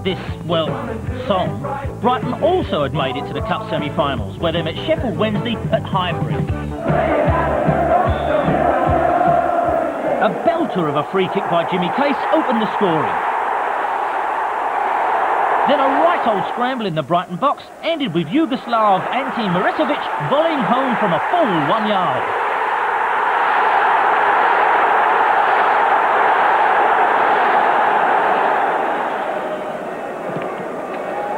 this, well, song, Brighton also had made it to the Cup semi-finals, where they met Sheffield Wednesday at Highbury. A belter of a free kick by Jimmy Case opened the scoring. Then a right-old scramble in the Brighton box ended with Yugoslav Ante Maricevic volleying home from a full 1 yard.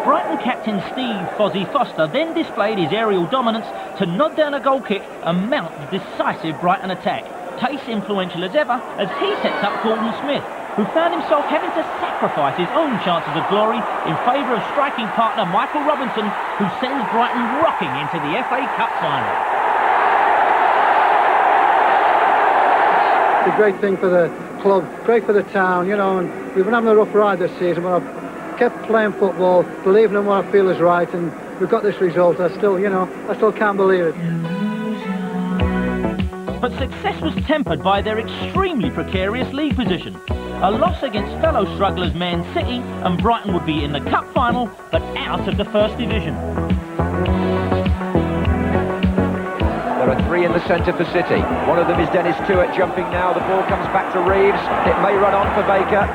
Brighton captain Steve Fozzie Foster then displayed his aerial dominance to nod down a goal kick and mount the decisive Brighton attack. Case influential as ever as he sets up Gordon Smith, who found himself having to sacrifice his own chances of glory in favour of striking partner Michael Robson, who sends Brighton rocking into the FA Cup final. It's a great thing for the club, great for the town, you know, and we've been having a rough ride this season, but I've kept playing football, believing in what I feel is right, and we've got this result. I still can't believe it. But success was tempered by their extremely precarious league position. A loss against fellow strugglers Man City, and Brighton would be in the cup final, but out of the first division. There are three in the centre for City. One of them is Dennis Tuitt jumping now. The ball comes back to Reeves. It may run on for Baker,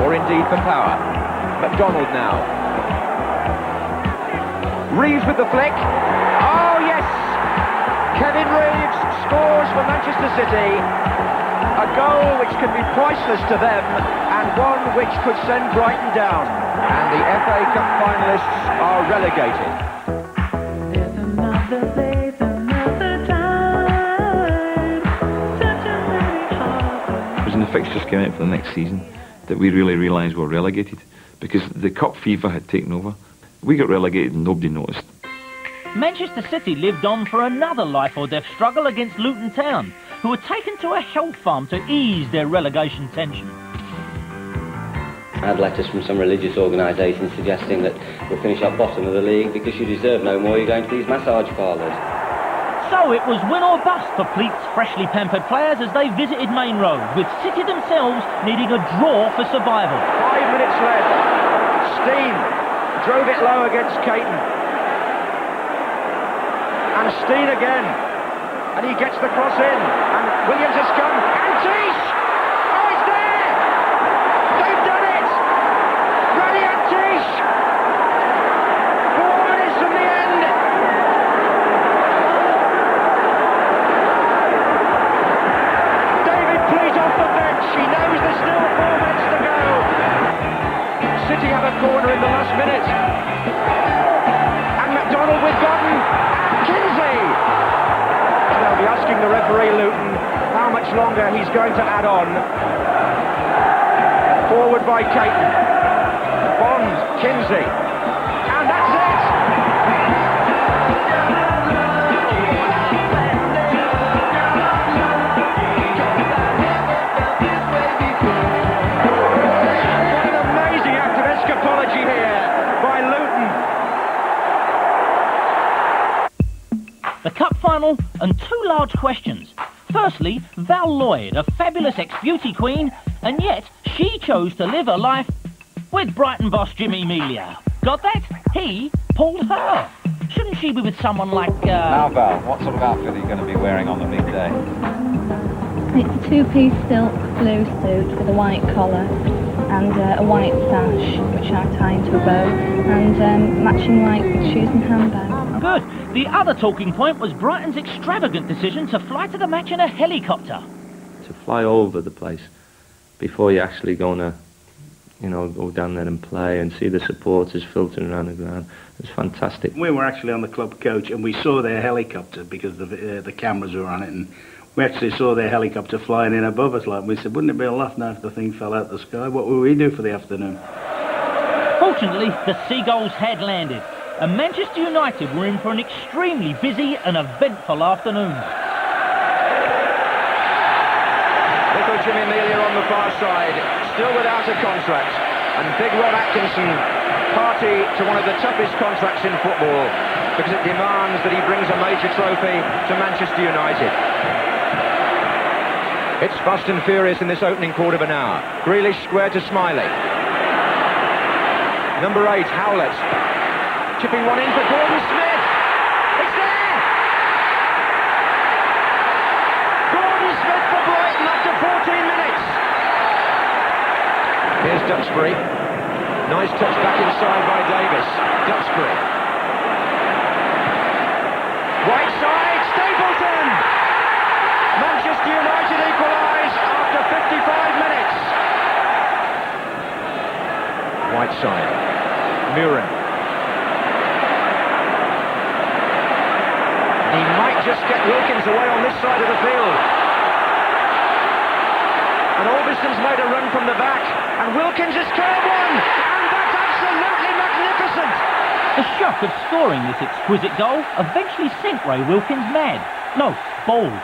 or indeed for Power. McDonald now. Reeves with the flick. Oh yes! Kevin Reeves scores for Manchester City. A goal which could be priceless to them, and one which could send Brighton down. And the FA Cup finalists are relegated. There's another place, another time. Such a many hearts. It was when the fixtures came out for the next season that we really realised we were relegated, because the Cup fever had taken over. We got relegated and nobody noticed. Manchester City lived on for another life or death struggle against Luton Town, who were taken to a health farm to ease their relegation tension. I had letters from some religious organisations suggesting that we'll finish up bottom of the league because you deserve no more, you're going to these massage parlours. So it was win or bust for Pleat's freshly pampered players as they visited Main Road, with City themselves needing a draw for survival. 5 minutes left. Steen drove it low against Caton. And Steen again. And he gets the cross in. And Williams has come. And Tish! Oh, it's there! They've done it! Brilliant Tish! 4 minutes from the end. David Pleat off the bench. He knows there's still 4 minutes to go. City have a corner in the last minute. And McDonald with Godden. And Kinsey! They'll be asking the referee, Luton, how much longer he's going to add on. Forward by Caton. Bond, Kinsey. And that's it! What an amazing act of escapology here by Luton. The cup final and two large questions. Firstly, Val Lloyd, a fabulous ex-beauty queen, and yet she chose to live her life with Brighton boss Jimmy Melia. Got that? He pulled her. Shouldn't she be with someone like, Now, Val, what sort of outfit are you going to be wearing on the big day? It's a two-piece silk blue suit with a white collar and a white sash, which I tie into a bow, and matching white shoes and handbag. Good. The other talking point was Brighton's extravagant decision to fly to the match in a helicopter. To fly over the place before you're actually going to, go down there and play and see the supporters filtering around the ground. It's fantastic. We were actually on the club coach and we saw their helicopter because the cameras were on it, and we actually saw their helicopter flying in above us. We said, wouldn't it be a laugh now if the thing fell out of the sky? What will we do for the afternoon? Fortunately, the Seagulls had landed, and Manchester United were in for an extremely busy and eventful afternoon. Little Jimmy Melia on the far side, still without a contract, and big Ron Atkinson, party to one of the toughest contracts in football, because it demands that he brings a major trophy to Manchester United. It's fast and furious in this opening quarter of an hour. Grealish square to Smiley. Number 8, Howlett. Chipping one in for Gordon Smith. It's there! Gordon Smith for Brighton after 14 minutes. Here's Duxbury. Nice touch back inside by Davis. Duxbury. Right side, Stapleton! Manchester United equalise after 55 minutes. Right side. Muren. He might just get Wilkins away on this side of the field. And Orbison's made a run from the back. And Wilkins has curved one! And that's absolutely magnificent! The shock of scoring this exquisite goal eventually sent Ray Wilkins mad. No, bald.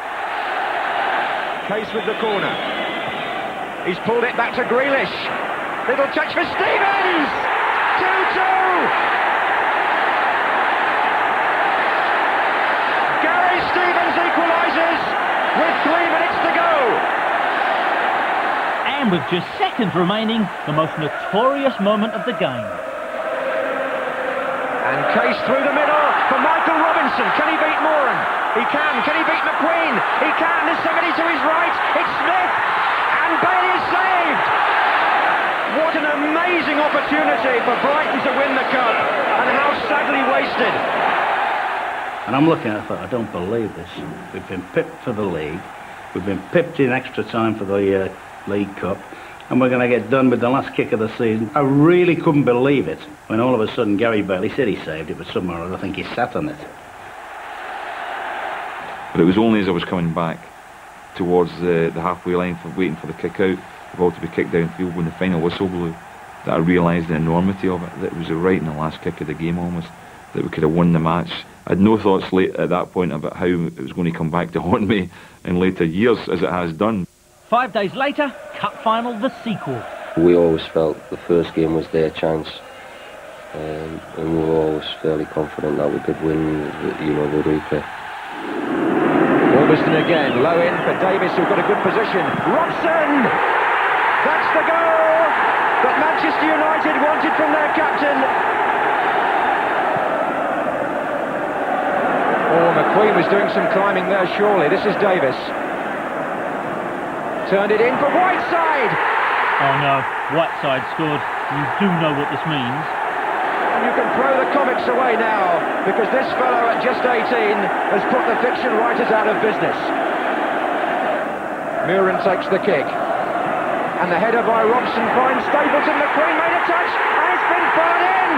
Case with the corner. He's pulled it back to Grealish. Little touch for Stevens! 2-2! Gary Stevens equalises with 3 minutes to go. And with just seconds remaining, the most notorious moment of the game. And Case through the middle for Michael Robinson. Can he beat Moran? He can. Can he beat McQueen? He can. There's somebody to his right. It's Smith. And Bailey is saved. What an amazing opportunity for Brighton to win the cup. And how sadly wasted. And I'm looking at it, I thought, I don't believe this. We've been pipped for the league. We've been pipped in extra time for the League Cup. And we're going to get done with the last kick of the season. I really couldn't believe it when all of a sudden Gary Bailey said he saved it, but somewhere or other I think he sat on it. But it was only as I was coming back towards the halfway line, waiting for the kick out, the ball to be kicked downfield when the final whistle blew, that I realised the enormity of it, that it was right in the last kick of the game almost, that we could have won the match. I had no thoughts late at that point about how it was going to come back to haunt me in later years, as it has done. 5 days later, cup final, the sequel. We always felt the first game was their chance, and we were always fairly confident that we could win, the replay. Orbiston again, low in for Davis, who's got a good position. Robson! That's the goal that Manchester United wanted from their captain. Oh, McQueen was doing some climbing there, surely. This is Davis. Turned it in for Whiteside. Oh no, Whiteside scored. You do know what this means. And you can throw the comics away now, because this fellow at just 18 has put the fiction writers out of business. Muren takes the kick. And the header by Robson finds Stapleton. McQueen made a touch, and it's been thrown in.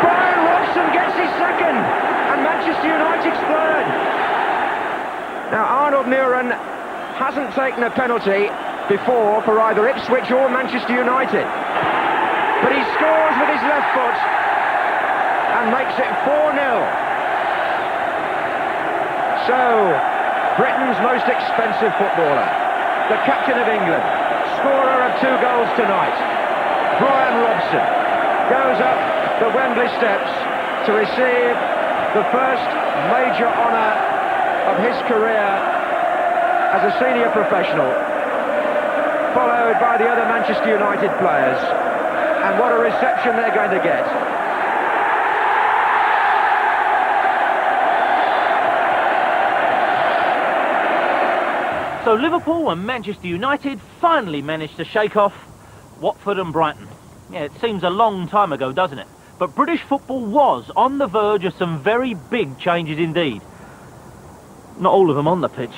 Brian Robson gets his second, and Manchester United's third. Now, Arnold Muren hasn't taken a penalty before for either Ipswich or Manchester United. But he scores with his left foot and makes it 4-0. So, Britain's most expensive footballer, the captain of England, scorer of 2 goals tonight, Brian Robson, goes up the Wembley steps to receive the first major honour of his career as a senior professional, followed by the other Manchester United players, and what a reception they're going to get. So Liverpool and Manchester United finally managed to shake off Watford and Brighton. Yeah, it seems a long time ago, doesn't it? But British football was on the verge of some very big changes indeed. Not all of them on the pitch.